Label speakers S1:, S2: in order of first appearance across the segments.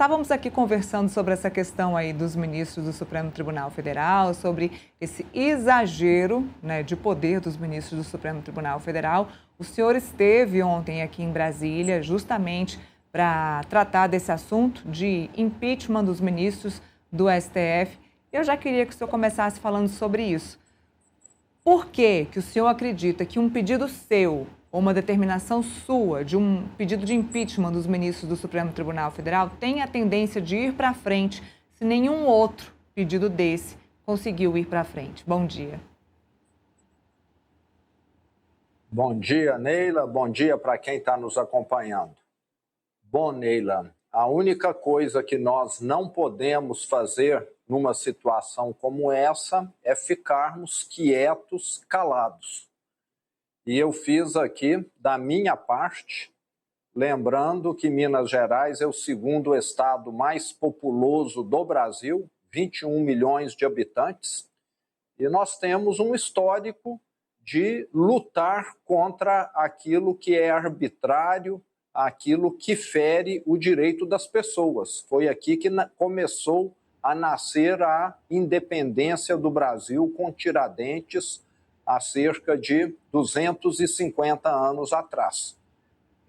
S1: estávamos aqui conversando sobre essa questão aí dos ministros do Supremo Tribunal Federal, sobre esse exagero, né, de poder dos ministros do Supremo Tribunal Federal. O senhor esteve ontem aqui em Brasília justamente para tratar desse assunto de impeachment dos ministros do STF. Eu já queria que o senhor começasse falando sobre isso. Por que o senhor acredita que um pedido seu, ou uma determinação sua, de um pedido de impeachment dos ministros do Supremo Tribunal Federal, tem a tendência de ir para frente se nenhum outro pedido desse conseguiu ir para frente? Bom dia.
S2: Bom dia, Neila. Bom dia para quem está nos acompanhando. Bom, Neila, a única coisa que nós não podemos fazer numa situação como essa é ficarmos quietos, calados. E eu fiz aqui, da minha parte, lembrando que Minas Gerais é o segundo estado mais populoso do Brasil, 21 milhões de habitantes, e nós temos um histórico de lutar contra aquilo que é arbitrário, aquilo que fere o direito das pessoas. Foi aqui que começou a nascer a independência do Brasil com Tiradentes há cerca de 250 anos atrás.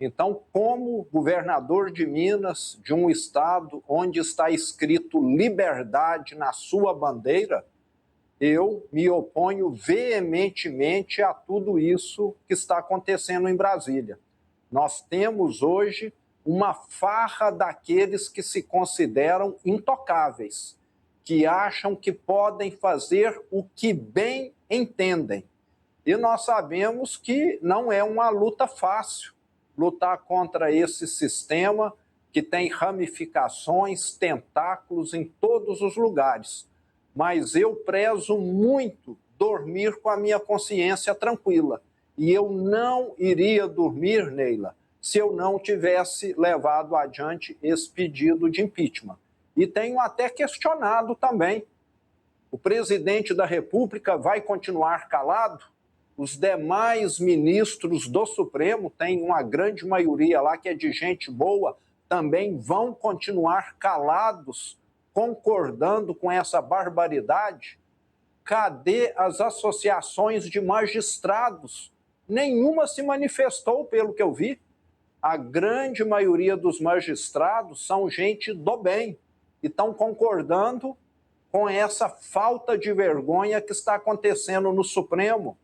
S2: Então, como governador de Minas, de um estado onde está escrito liberdade na sua bandeira, eu me oponho veementemente a tudo isso que está acontecendo em Brasília. Nós temos hoje uma farra daqueles que se consideram intocáveis, que acham que podem fazer o que bem entendem. E nós sabemos que não é uma luta fácil lutar contra esse sistema que tem ramificações, tentáculos em todos os lugares. Mas eu prezo muito dormir com a minha consciência tranquila. E eu não iria dormir, Neila, se eu não tivesse levado adiante esse pedido de impeachment. E tenho até questionado também. O presidente da República vai continuar calado? Os demais ministros do Supremo, tem uma grande maioria lá que é de gente boa, também vão continuar calados, concordando com essa barbaridade? Cadê as associações de magistrados? Nenhuma se manifestou, pelo que eu vi. A grande maioria dos magistrados são gente do bem e estão concordando com essa falta de vergonha que está acontecendo no Supremo.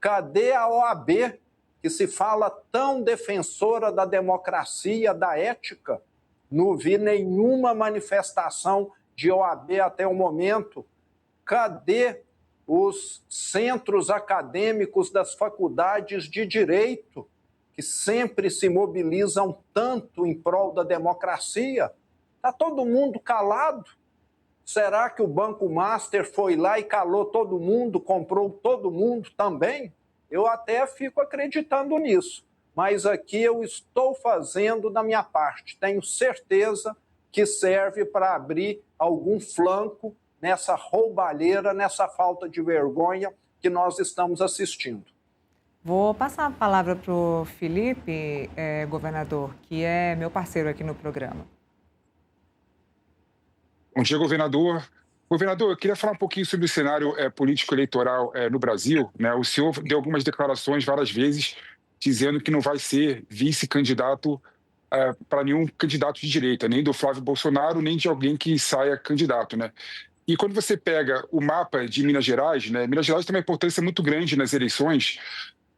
S2: Cadê a OAB, que se fala tão defensora da democracia, da ética? Não vi nenhuma manifestação de OAB até o momento. Cadê os centros acadêmicos das faculdades de direito, que sempre se mobilizam tanto em prol da democracia? Está todo mundo calado? Será que o Banco Master foi lá e calou todo mundo, comprou todo mundo também? Eu até fico acreditando nisso, mas aqui eu estou fazendo da minha parte. Tenho certeza que serve para abrir algum flanco nessa roubalheira, nessa falta de vergonha que nós estamos assistindo.
S1: Vou passar a palavra para o Felipe, governador, que é meu parceiro aqui no programa.
S3: Bom dia, governador. Governador, eu queria falar um pouquinho sobre o cenário político-eleitoral no Brasil, né? O senhor deu algumas declarações várias vezes dizendo que não vai ser vice-candidato para nenhum candidato de direita, nem do Flávio Bolsonaro, nem de alguém que saia candidato, né? E quando você pega o mapa de Minas Gerais, né? Minas Gerais tem uma importância muito grande nas eleições,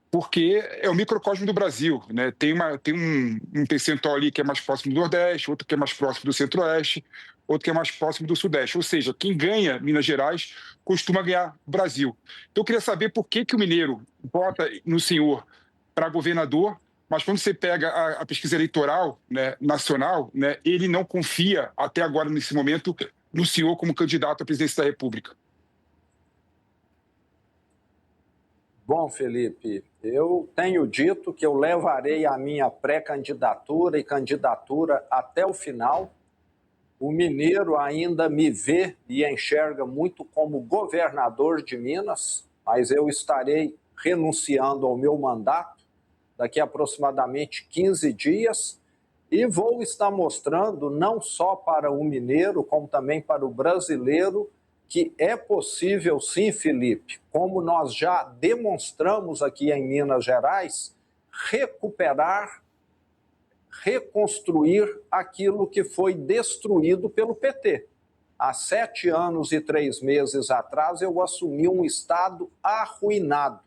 S3: porque é o microcosmo do Brasil, né? Tem um percentual ali que é mais próximo do Nordeste, outro que é mais próximo do Centro-Oeste, outro que é mais próximo do Sudeste. Ou seja, quem ganha Minas Gerais costuma ganhar o Brasil. Então eu queria saber por que o mineiro vota no senhor para governador, mas quando você pega a pesquisa eleitoral, né, nacional, né, ele não confia até agora, nesse momento, no senhor como candidato à presidência da República.
S2: Bom, Felipe, eu tenho dito que eu levarei a minha pré-candidatura e candidatura até o final. O mineiro ainda me vê e enxerga muito como governador de Minas, mas eu estarei renunciando ao meu mandato daqui a aproximadamente 15 dias E vou estar mostrando, não só para o mineiro, como também para o brasileiro, que é possível sim, Felipe, como nós já demonstramos aqui em Minas Gerais, recuperar, reconstruir aquilo que foi destruído pelo PT. Há 7 anos e 3 meses atrás, eu assumi um estado arruinado.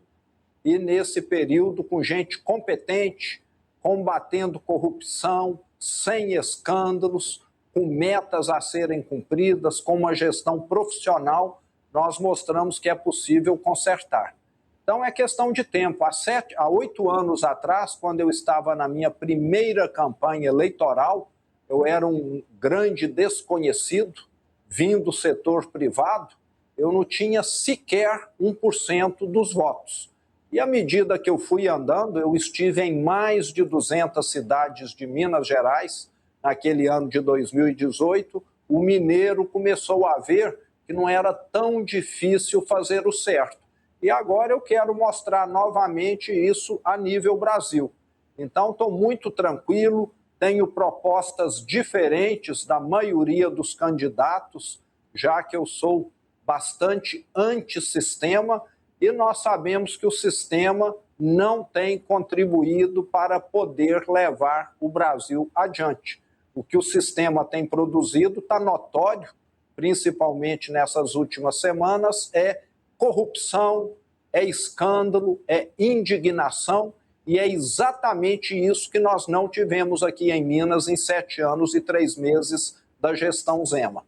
S2: E nesse período, com gente competente, combatendo corrupção, sem escândalos, com metas a serem cumpridas, com uma gestão profissional, nós mostramos que é possível consertar. Então é questão de tempo. Há 8 anos atrás, quando eu estava na minha primeira campanha eleitoral, eu era um grande desconhecido, vindo do setor privado, eu não tinha sequer 1% dos votos. E à medida que eu fui andando, eu estive em mais de 200 cidades de Minas Gerais. Naquele ano de 2018, o mineiro começou a ver que não era tão difícil fazer o certo. E agora eu quero mostrar novamente isso a nível Brasil. Então, estou muito tranquilo, tenho propostas diferentes da maioria dos candidatos, já que eu sou bastante antissistema, e nós sabemos que o sistema não tem contribuído para poder levar o Brasil adiante. O que o sistema tem produzido está notório, principalmente nessas últimas semanas, é corrupção, é escândalo, é indignação, e é exatamente isso que nós não tivemos aqui em Minas em 7 anos e 3 meses da gestão Zema.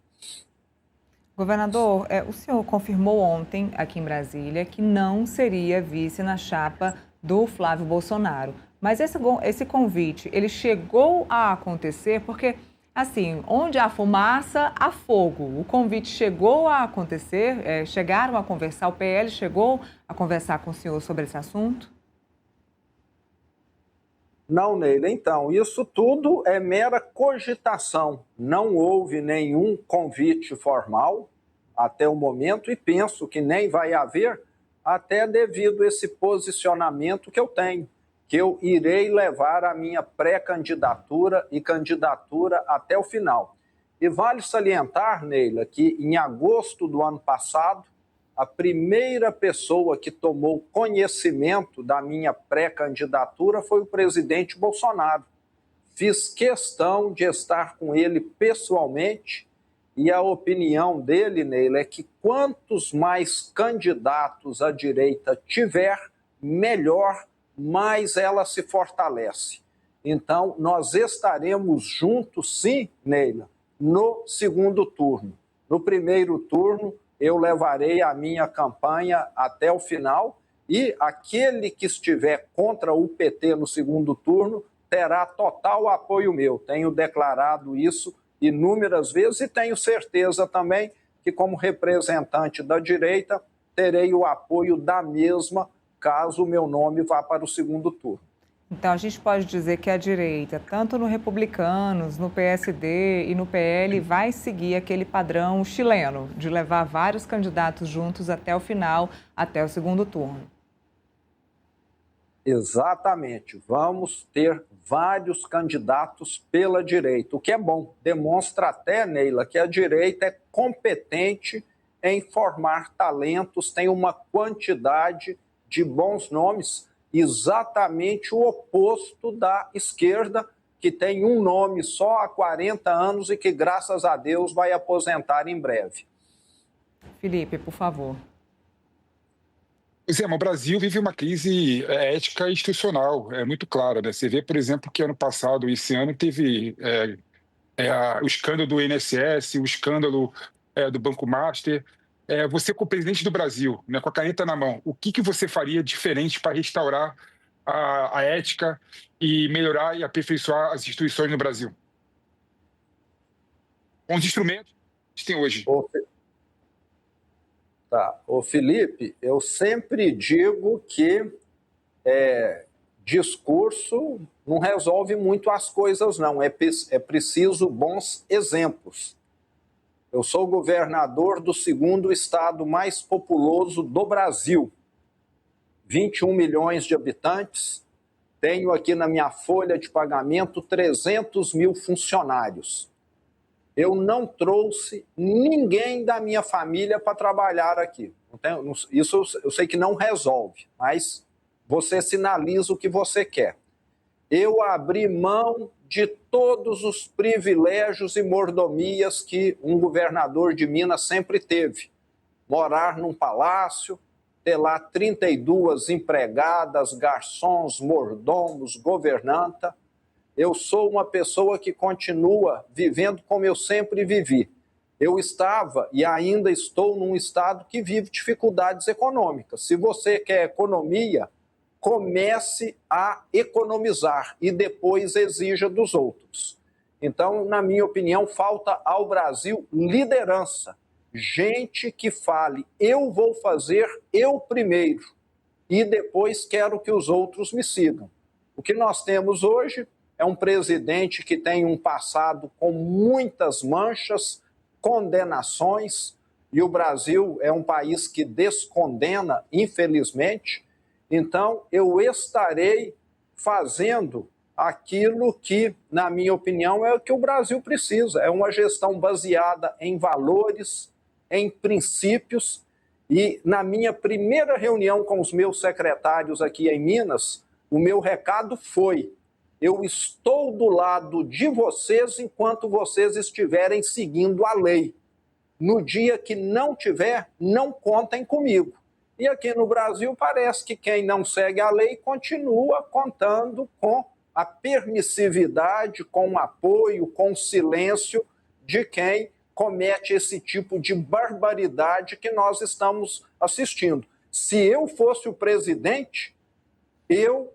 S1: Governador, o senhor confirmou ontem, aqui em Brasília, que não seria vice na chapa do Flávio Bolsonaro. Mas esse convite, ele chegou a acontecer porque, assim, onde há fumaça, há fogo. O convite chegou a acontecer, chegaram a conversar, o PL chegou a conversar com o senhor sobre esse assunto?
S2: Não, Neila. Então, isso tudo é mera cogitação. Não houve nenhum convite formal até o momento e penso que nem vai haver, até devido a esse posicionamento que eu tenho, que eu irei levar a minha pré-candidatura e candidatura até o final. E vale salientar, Neila, que em agosto do ano passado, a primeira pessoa que tomou conhecimento da minha pré-candidatura foi o presidente Bolsonaro. Fiz questão de estar com ele pessoalmente e a opinião dele, Neila, é que quantos mais candidatos a direita tiver, melhor, mais ela se fortalece. Então, nós estaremos juntos, sim, Neila, no segundo turno. No primeiro turno, eu levarei a minha campanha até o final e aquele que estiver contra o PT no segundo turno terá total apoio meu. Tenho declarado isso inúmeras vezes e tenho certeza também que, como representante da direita, terei o apoio da mesma caso o meu nome vá para o segundo turno.
S1: Então, a gente pode dizer que a direita, tanto no Republicanos, no PSD e no PL, vai seguir aquele padrão chileno de levar vários candidatos juntos até o final, até o segundo turno.
S2: Exatamente. Vamos ter vários candidatos pela direita, o que é bom. Demonstra até, Neila, que a direita é competente em formar talentos, tem uma quantidade de bons nomes, exatamente o oposto da esquerda, que tem um nome só há 40 anos e que, graças a Deus, vai aposentar em breve.
S1: Felipe, por favor.
S3: Zema, o Brasil vive uma crise ética e institucional, é muito clara, né? Você vê, por exemplo, que ano passado, esse ano, teve o escândalo do INSS, o escândalo do Banco Master. Você, como presidente do Brasil, né, com a caneta na mão, o que você faria diferente para restaurar a ética e melhorar e aperfeiçoar as instituições no Brasil? Com os instrumentos que tem hoje.
S2: Ô Felipe, eu sempre digo que discurso não resolve muito as coisas, não. É preciso bons exemplos. Eu sou governador do segundo estado mais populoso do Brasil. 21 milhões de habitantes, tenho aqui na minha folha de pagamento 300 mil funcionários. Eu não trouxe ninguém da minha família para trabalhar aqui. Isso eu sei que não resolve, mas você sinaliza o que você quer. Eu abri mão de todos os privilégios e mordomias que um governador de Minas sempre teve. Morar num palácio, ter lá 32 empregadas, garçons, mordomos, governanta. Eu sou uma pessoa que continua vivendo como eu sempre vivi. Eu estava e ainda estou num estado que vive dificuldades econômicas. Se você quer economia, comece a economizar e depois exija dos outros. Então, na minha opinião, falta ao Brasil liderança. Gente que fale, eu vou fazer eu primeiro e depois quero que os outros me sigam. O que nós temos hoje é um presidente que tem um passado com muitas manchas, condenações, e o Brasil é um país que descondena, infelizmente. Então, eu estarei fazendo aquilo que, na minha opinião, é o que o Brasil precisa. É uma gestão baseada em valores, em princípios. E na minha primeira reunião com os meus secretários aqui em Minas, o meu recado foi: eu estou do lado de vocês enquanto vocês estiverem seguindo a lei. No dia que não tiver, não contem comigo. E aqui no Brasil parece que quem não segue a lei continua contando com a permissividade, com o apoio, com o silêncio de quem comete esse tipo de barbaridade que nós estamos assistindo. Se eu fosse o presidente, eu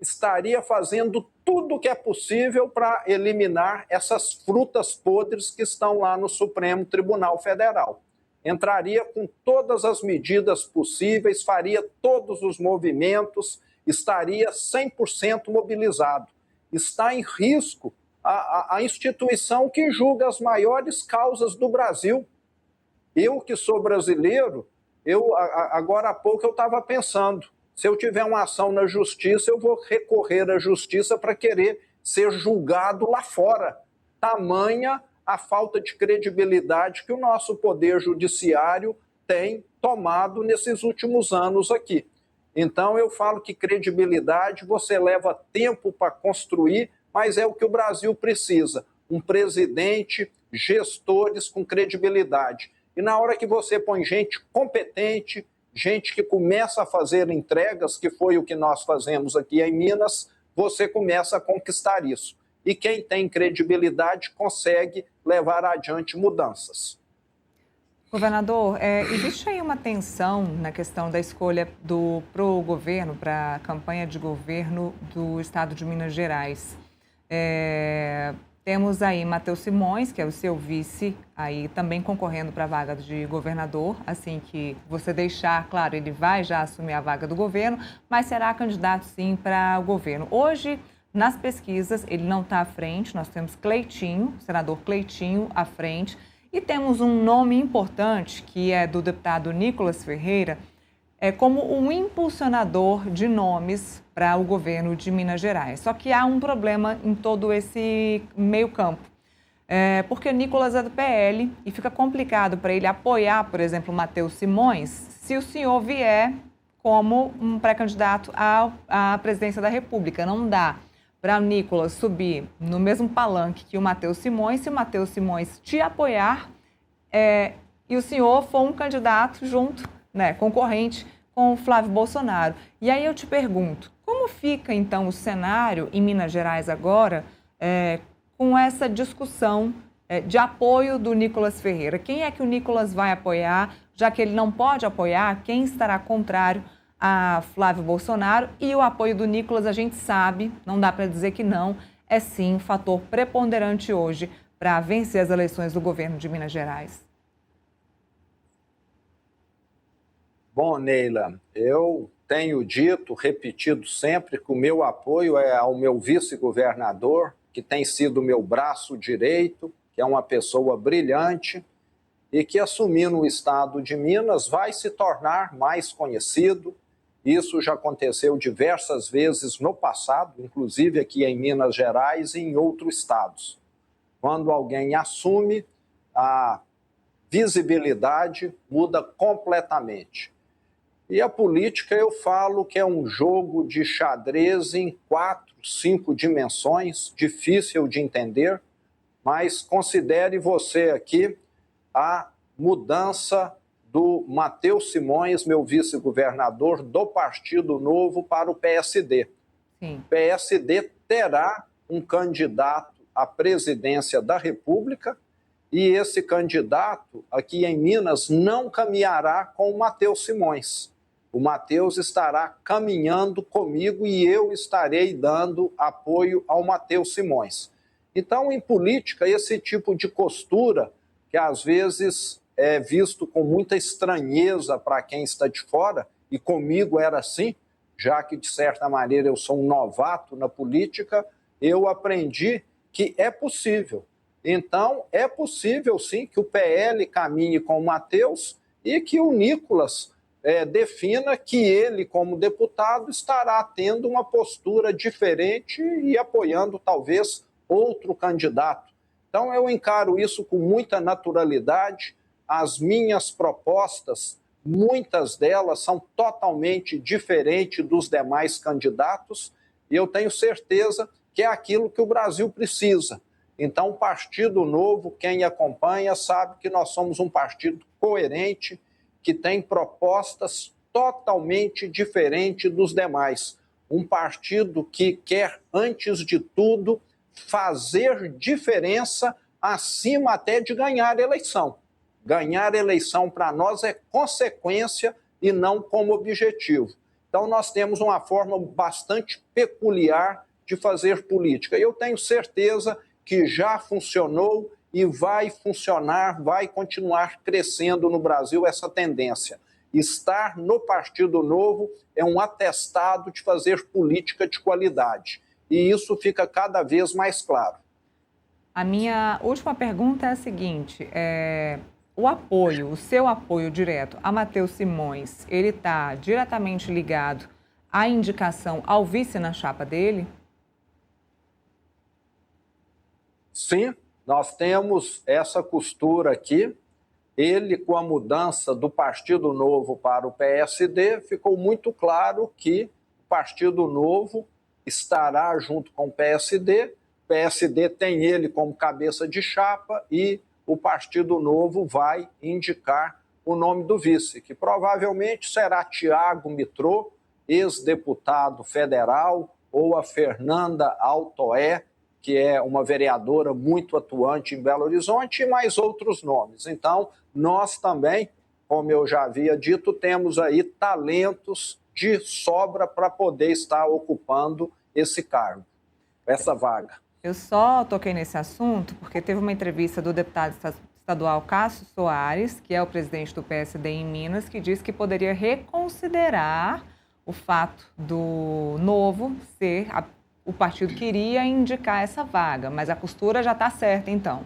S2: estaria fazendo tudo o que é possível para eliminar essas frutas podres que estão lá no Supremo Tribunal Federal. Entraria com todas as medidas possíveis, faria todos os movimentos, estaria 100% mobilizado. Está em risco a instituição que julga as maiores causas do Brasil. Eu, que sou brasileiro, agora há pouco eu estava pensando, se eu tiver uma ação na justiça, eu vou recorrer à justiça para querer ser julgado lá fora. Tamanha a falta de credibilidade que o nosso poder judiciário tem tomado nesses últimos anos aqui. Então, eu falo que credibilidade você leva tempo para construir, mas é o que o Brasil precisa. Um presidente, gestores com credibilidade. E na hora que você põe gente competente, gente que começa a fazer entregas, que foi o que nós fazemos aqui em Minas, você começa a conquistar isso. E quem tem credibilidade consegue levar adiante mudanças.
S1: Governador, existe aí uma tensão na questão da escolha pro governo, para a campanha de governo do estado de Minas Gerais. Temos aí Matheus Simões, que é o seu vice, aí também concorrendo para a vaga de governador. Assim que você deixar, claro, ele vai já assumir a vaga do governo, mas será candidato sim para o governo. Hoje, nas pesquisas, ele não está à frente, nós temos Cleitinho, senador Cleitinho à frente, e temos um nome importante, que é do deputado Nicolas Ferreira, como um impulsionador de nomes para o governo de Minas Gerais. Só que há um problema em todo esse meio campo, porque o Nicolas é do PL e fica complicado para ele apoiar, por exemplo, o Matheus Simões, se o senhor vier como um pré-candidato à presidência da República. Não dá para o Nicolas subir no mesmo palanque que o Matheus Simões, se o Matheus Simões te apoiar e o senhor for um candidato junto, concorrente com o Flávio Bolsonaro. E aí eu te pergunto, como fica então o cenário em Minas Gerais agora com essa discussão de apoio do Nicolas Ferreira? Quem é que o Nicolas vai apoiar, já que ele não pode apoiar? Quem estará contrário a Flávio Bolsonaro? E o apoio do Nicolas, a gente sabe, não dá para dizer que não, é sim um fator preponderante hoje para vencer as eleições do governo de Minas Gerais.
S2: Bom, Neila, eu tenho dito, repetido sempre, que o meu apoio é ao meu vice-governador, que tem sido o meu braço direito, que é uma pessoa brilhante e que, assumindo o estado de Minas, vai se tornar mais conhecido Isso já aconteceu diversas vezes no passado, inclusive aqui em Minas Gerais e em outros estados. Quando alguém assume, a visibilidade muda completamente. E a política, eu falo que é um jogo de xadrez em 4, 5 dimensões, difícil de entender, mas considere você aqui a mudança do Matheus Simões, meu vice-governador, do Partido Novo para o PSD. Sim. O PSD terá um candidato à presidência da República e esse candidato aqui em Minas não caminhará com o Matheus Simões. O Matheus estará caminhando comigo e eu estarei dando apoio ao Matheus Simões. Então, em política, esse tipo de costura, que às vezes é visto com muita estranheza para quem está de fora, e comigo era assim, já que, de certa maneira, eu sou um novato na política, eu aprendi que é possível. Então, é possível, sim, que o PL caminhe com o Matheus e que o Nicolas defina que ele, como deputado, estará tendo uma postura diferente e apoiando, talvez, outro candidato. Então, eu encaro isso com muita naturalidade. As minhas propostas, muitas delas são totalmente diferentes dos demais candidatos e eu tenho certeza que é aquilo que o Brasil precisa. Então, o Partido Novo, quem acompanha, sabe que nós somos um partido coerente, que tem propostas totalmente diferentes dos demais. Um partido que quer, antes de tudo, fazer diferença acima até de ganhar eleição. Ganhar eleição para nós é consequência e não como objetivo. Então, nós temos uma forma bastante peculiar de fazer política. E eu tenho certeza que já funcionou e vai funcionar, vai continuar crescendo no Brasil essa tendência. Estar no Partido Novo é um atestado de fazer política de qualidade. E isso fica cada vez mais claro.
S1: A minha última pergunta é a seguinte, o seu apoio direto a Matheus Simões, ele está diretamente ligado à indicação ao vice na chapa dele?
S2: Sim, nós temos essa costura aqui. Ele, com a mudança do Partido Novo para o PSD, ficou muito claro que o Partido Novo estará junto com o PSD. O PSD tem ele como cabeça de chapa e o Partido Novo vai indicar o nome do vice, que provavelmente será Tiago Mitrô, ex-deputado federal, ou a Fernanda Altoé, que é uma vereadora muito atuante em Belo Horizonte, e mais outros nomes. Então, nós também, como eu já havia dito, temos aí talentos de sobra para poder estar ocupando esse cargo, essa vaga.
S1: Eu só toquei nesse assunto porque teve uma entrevista do deputado estadual Cássio Soares, que é o presidente do PSD em Minas, que disse que poderia reconsiderar o fato do Novo ser o partido que iria indicar essa vaga, mas a costura já está certa, então.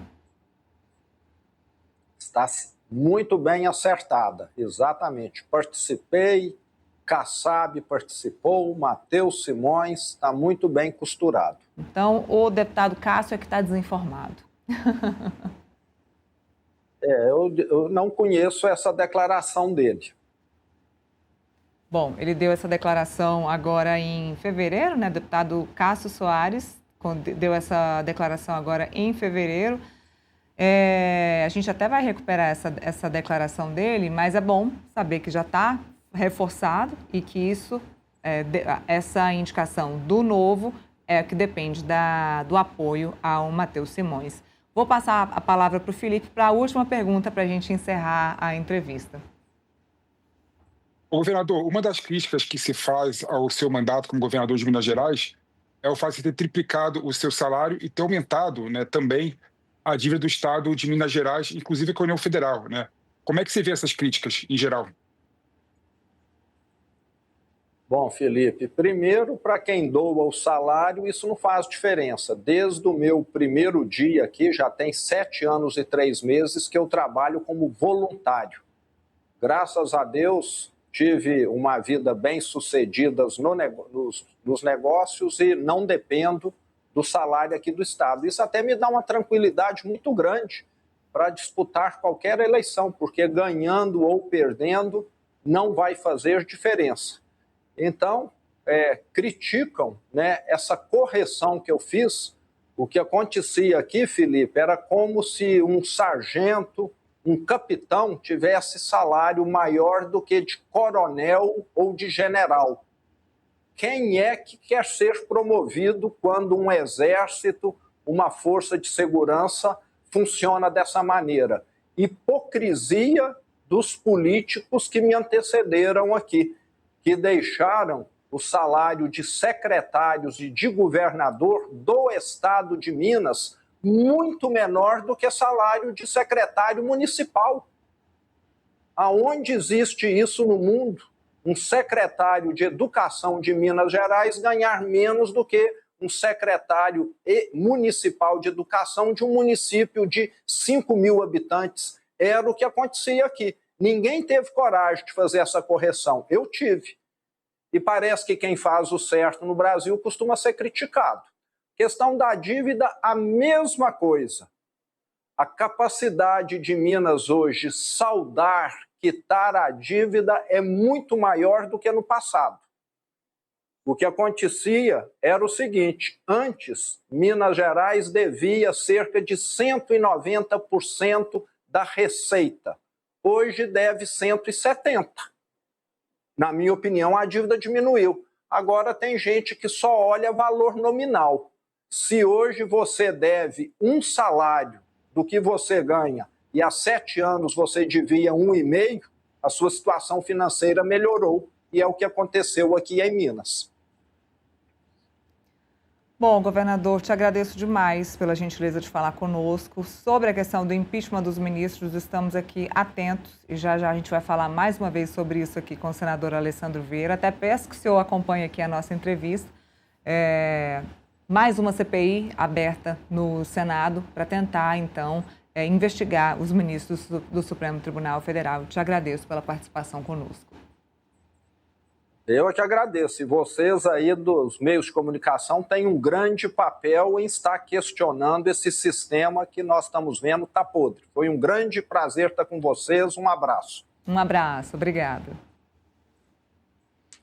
S2: Está muito bem acertada, exatamente. Participei, Kassab participou, Matheus Simões, está muito bem costurado.
S1: Então, o deputado Cássio é que está desinformado.
S2: Eu não conheço essa declaração dele.
S1: Bom, ele deu essa declaração agora em fevereiro, né? O deputado Cássio Soares deu essa declaração agora em fevereiro. A gente até vai recuperar essa declaração dele, mas é bom saber que já está reforçado e que essa indicação do Novo é que depende do apoio ao Matheus Simões. Vou passar a palavra para o Felipe para a última pergunta para a gente encerrar a entrevista.
S3: Governador, uma das críticas que se faz ao seu mandato como governador de Minas Gerais é o fato de ter triplicado o seu salário e ter aumentado, né, também a dívida do Estado de Minas Gerais, inclusive com a União Federal, né? Como é que você vê essas críticas em geral?
S2: Bom, Felipe, primeiro, para quem doa o salário, isso não faz diferença. Desde o meu primeiro dia aqui, já tem 7 anos e 3 meses que eu trabalho como voluntário. Graças a Deus, tive uma vida bem-sucedida nos negócios e não dependo do salário aqui do Estado. Isso até me dá uma tranquilidade muito grande para disputar qualquer eleição, porque ganhando ou perdendo não vai fazer diferença. Então, criticam, né, essa correção que eu fiz. O que acontecia aqui, Felipe, era como se um sargento, um capitão tivesse salário maior do que de coronel ou de general. Quem é que quer ser promovido quando um exército, uma força de segurança funciona dessa maneira? Hipocrisia dos políticos que me antecederam aqui, que deixaram o salário de secretários e de governador do estado de Minas muito menor do que salário de secretário municipal. Aonde existe isso no mundo? Um secretário de educação de Minas Gerais ganhar menos do que um secretário municipal de educação de um município de 5.000 habitantes. Era o que acontecia aqui. Ninguém teve coragem de fazer essa correção. Eu tive. E parece que quem faz o certo no Brasil costuma ser criticado. Questão da dívida, a mesma coisa. A capacidade de Minas hoje saldar, quitar a dívida é muito maior do que no passado. O que acontecia era o seguinte: antes, Minas Gerais devia cerca de 190% da receita. Hoje deve 170%. Na minha opinião, a dívida diminuiu. Agora tem gente que só olha valor nominal. Se hoje você deve um salário do que você ganha e há 7 anos você devia 1,5, a sua situação financeira melhorou. E é o que aconteceu aqui em Minas.
S1: Bom, governador, te agradeço demais pela gentileza de falar conosco sobre a questão do impeachment dos ministros. Estamos aqui atentos e já a gente vai falar mais uma vez sobre isso aqui com o senador Alessandro Vieira. Até peço que o senhor acompanhe aqui a nossa entrevista. Mais uma CPI aberta no Senado para tentar, então, investigar os ministros do Supremo Tribunal Federal. Te agradeço pela participação conosco.
S2: Eu é que agradeço. E vocês aí dos meios de comunicação têm um grande papel em estar questionando esse sistema que nós estamos vendo está podre. Foi um grande prazer estar com vocês. Um abraço.
S1: Um abraço. Obrigada.